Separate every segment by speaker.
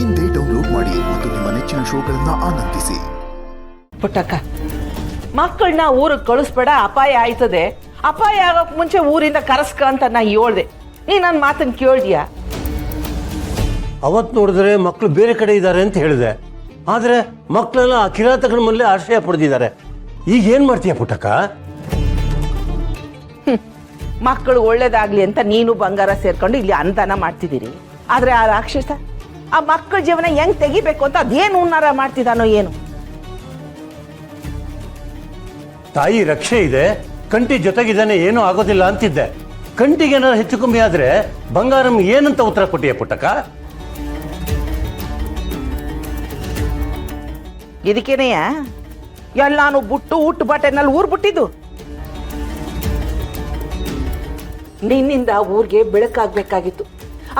Speaker 1: ಇಂದೇ ಡೌನ್ಲೋಡ್ ಮಾಡಿ ಮತ್ತು ನಿಮ್ಮ ನೆಚ್ಚಿನ ಶೋಗಳನ್ನ ಆನಂದಿಸಿ.
Speaker 2: ಪುಟ್ಟಕ್ಕ, ಮಕ್ಕಳನ್ನ ಊರಿಗೆ ಕಳಿಸ್ಬೇಡ, ಅಪಾಯ ಆಯ್ತದೆ. ಅಪಾಯ ಆಗೋಕ್ ಮುಂಚೆ ಊರಿಂದ ಕರೆಸ್ಕ ಅಂತ ನಾ ಹೇಳ್ದೆ. ನೀ ನನ್ನ ಮಾತನ್ನು ಕೇಳಿದ್ಯಾ?
Speaker 3: ಅವತ್ತು ನೋಡಿದ್ರೆ ಮಕ್ಕಳು ಬೇರೆ ಕಡೆ ಇದ್ದಾರೆ ಅಂತ ಹೇಳಿದೆ. ಆದರೆ ಮಕ್ಕಳೆಲ್ಲ ಆ ಕಿರಾತಕರ ಮನೇಲೆ ಆಶ್ರಯ ಪಡೆದಿದ್ದಾರೆ. ಈಗ ಏನು ಮಾಡ್ತೀಯ ಪುಟ್ಟಕ್ಕ?
Speaker 2: ಮಕ್ಕಳು ಒಳ್ಳೇದಾಗ್ಲಿ ಅಂತ ನೀನು ಬಂಗಾರ ಸೇರ್ಕೊಂಡು ಇಲ್ಲಿ ಅನುದಾನ ಮಾಡ್ತಿದ್ದೀರಿ. ಆದರೆ ಆ ರಾಕ್ಷಸ ಆ ಮಕ್ಕಳ ಜೀವನ ಹೆಂಗ್ ತೆಗಿಬೇಕು ಅಂತ ಅದೇನು ಹುನ್ನಾರ ಮಾಡ್ತಿದ್ದಾನೋ ಏನು?
Speaker 3: ತಾಯಿ ರಕ್ಷೆ ಇದೆ, ಕಂಟಿ ಜೊತೆಗಿದ್ದಾನೆ, ಏನೂ ಆಗೋದಿಲ್ಲ ಅಂತಿದ್ದೆ. ಕಂಟಿಗೆ ಏನಾದ್ರು ಹೆಚ್ಚು ಕಮ್ಮಿ ಆದ್ರೆ ಬಂಗಾರಂ ಏನಂತ ಉತ್ತರ ಕೊಟ್ಟಿಯ ಪುಟ್ಟಕ್ಕ?
Speaker 2: ಇದಕ್ಕೇನೆಯ ಎಲ್ಲಾನು ಬುಟ್ಟು ಊಟ ಬಾಟೆನಲ್ಲಿ ಊರ್ ಬಿಟ್ಟಿದ್ದು. ನಿನ್ನಿಂದ ಊರಿಗೆ ಬೆಳಕಾಗ್ಬೇಕಾಗಿತ್ತು.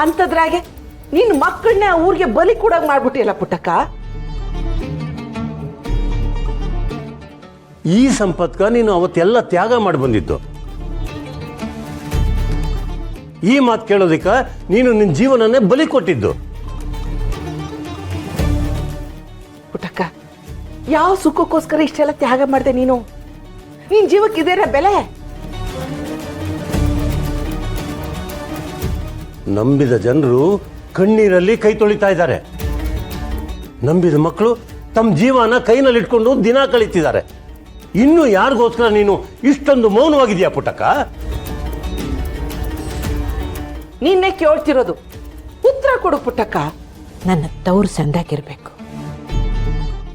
Speaker 2: ಅಂತದ್ರಾಗೆ ನಿನ್ನ ಮಕ್ಕಳನ್ನ ಊರಿಗೆ ಬಲಿ ಕೂಡಾಗ ಮಾಡ್ಬಿಟ್ಟಿಯಲ್ಲ ಪುಟ್ಟಕ್ಕ.
Speaker 3: ಈ ಸಂಪತ್ಕ ನೀನು ಅವತ್ತೆಲ್ಲ ತ್ಯಾಗ ಮಾಡಿ ಬಂದಿದ್ದು. ಈ ಮಾತು ಕೇಳೋದಿಕ್ಕ ನೀನು ನಿನ್ನ ಜೀವನನ್ನೇ ಬಲಿ ಕೊಟ್ಟಿದ್ದು.
Speaker 2: ಪುಟ್ಟಕ್ಕ, ಯಾವ ಸುಖಕ್ಕೋಸ್ಕರ ಇಷ್ಟೆಲ್ಲ ತ್ಯಾಗ ಮಾಡಿದೆ ನೀನು? ನಿನ್ ಜೀವಕ್ಕಿದೇನ ಬೆಲೆ?
Speaker 3: ನಂಬಿದ ಜನರು ಕಣ್ಣೀರಲ್ಲಿ ಕೈ ತೊಳಿತಾ ಇದ್ದಾರೆ. ನಂಬಿದ ಮಕ್ಕಳು ತಮ್ಮ ಜೀವನ ಕೈನಲ್ಲಿಟ್ಕೊಂಡು ದಿನ ಕಳೀತಿದ್ದಾರೆ. ಇನ್ನು ಯಾರಿಗೋಸ್ಕರ ನೀನು ಇಷ್ಟೊಂದು ಮೌನವಾಗಿದೆಯಾ ಪುಟ್ಟಕ್ಕ?
Speaker 2: ನಿನ್ನೆ ಕೇಳ್ತಿರೋದು, ಉತ್ತರ ಕೊಡು ಪುಟ್ಟಕ್ಕ.
Speaker 4: ನನ್ನ ತವರು ಸಂದಾಕಿರ್ಬೇಕು,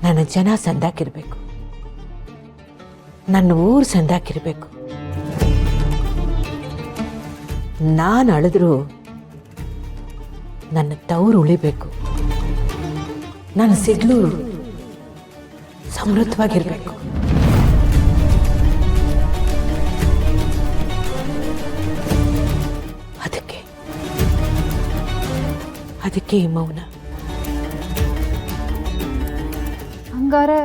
Speaker 4: ನನ್ನ ಜನ ಸಂದಾಕಿರ್ಬೇಕು, ನನ್ನ ಊರು ಸಂದಾಕಿರ್ಬೇಕು. ನಾನು ಅಳಿದ್ರು ನನ್ನ ತವರು ಉಳಿಬೇಕು, ನನ್ನ ಸಿಡ್ಲೂರು ಸಮೃದ್ಧವಾಗಿರ್ಬೇಕು. ಅದಕ್ಕೆ ಈ ಮೌನ.
Speaker 5: ಹಂಗಾರೆ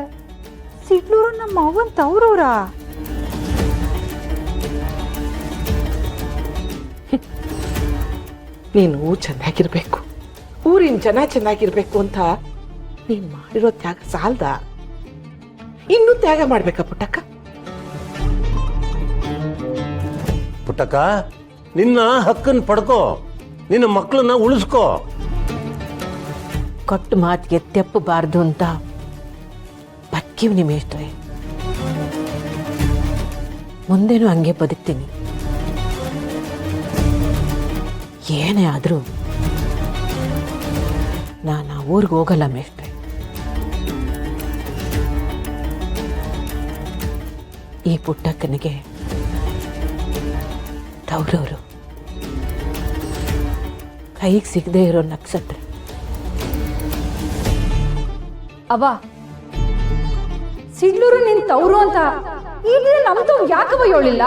Speaker 5: ಸಿಡ್ಲೂರು ನಮ್ಮ ಅವ್ವನ್ ತವ್ರೂರ?
Speaker 2: ನೀನು ಚೆನ್ನಾಗಿರ್ಬೇಕು, ಊರಿನ ಜನ ಚೆನ್ನಾಗಿರ್ಬೇಕು ಅಂತ ನೀನ್ ಮಾಡಿರೋ ತ್ಯಾಗ ಸಾಲ್ದ? ಇನ್ನೂ ತ್ಯಾಗ ಮಾಡ್ಬೇಕಾ ಪುಟ್ಟಕ್ಕ?
Speaker 3: ಪುಟ್ಟಕ್ಕ, ನಿನ್ನ ಹಕ್ಕನ್ನು ಪಡ್ಕೋ, ನಿನ್ನ ಮಕ್ಕಳನ್ನ ಉಳಿಸ್ಕೋ.
Speaker 4: ಕೊಟ್ಟು ಮಾತಿಗೆ ತೆಪ್ಪಬಾರ್ದು ಅಂತ ಬದುಕಿವ್ ನಿಮೇಶ್ರೆ. ಮುಂದೇನು ಹಂಗೆ ಬದುಕ್ತೀನಿ. ಏನೇ ಆದರೂ ನಾನು ಆ ಊರಿಗೆ ಹೋಗಲ್ಲ ಮೇಷ್ಟ್ರೆ. ಈ ಪುಟ್ಟಕ್ಕನಿಗೆ ತವ್ರವರು ಕೈಗೆ ಸಿಗದೆ ಇರೋ ನಕ್ಷತ್ರ.
Speaker 5: ಅವ್ವ, ಸಿಡ್ಲೂರು ನಿನ್ ತವ್ರು ಅಂತ ಈಗ ನಮ್ದು ಯಾಕವ ಹೇಳಿಲ್ಲ?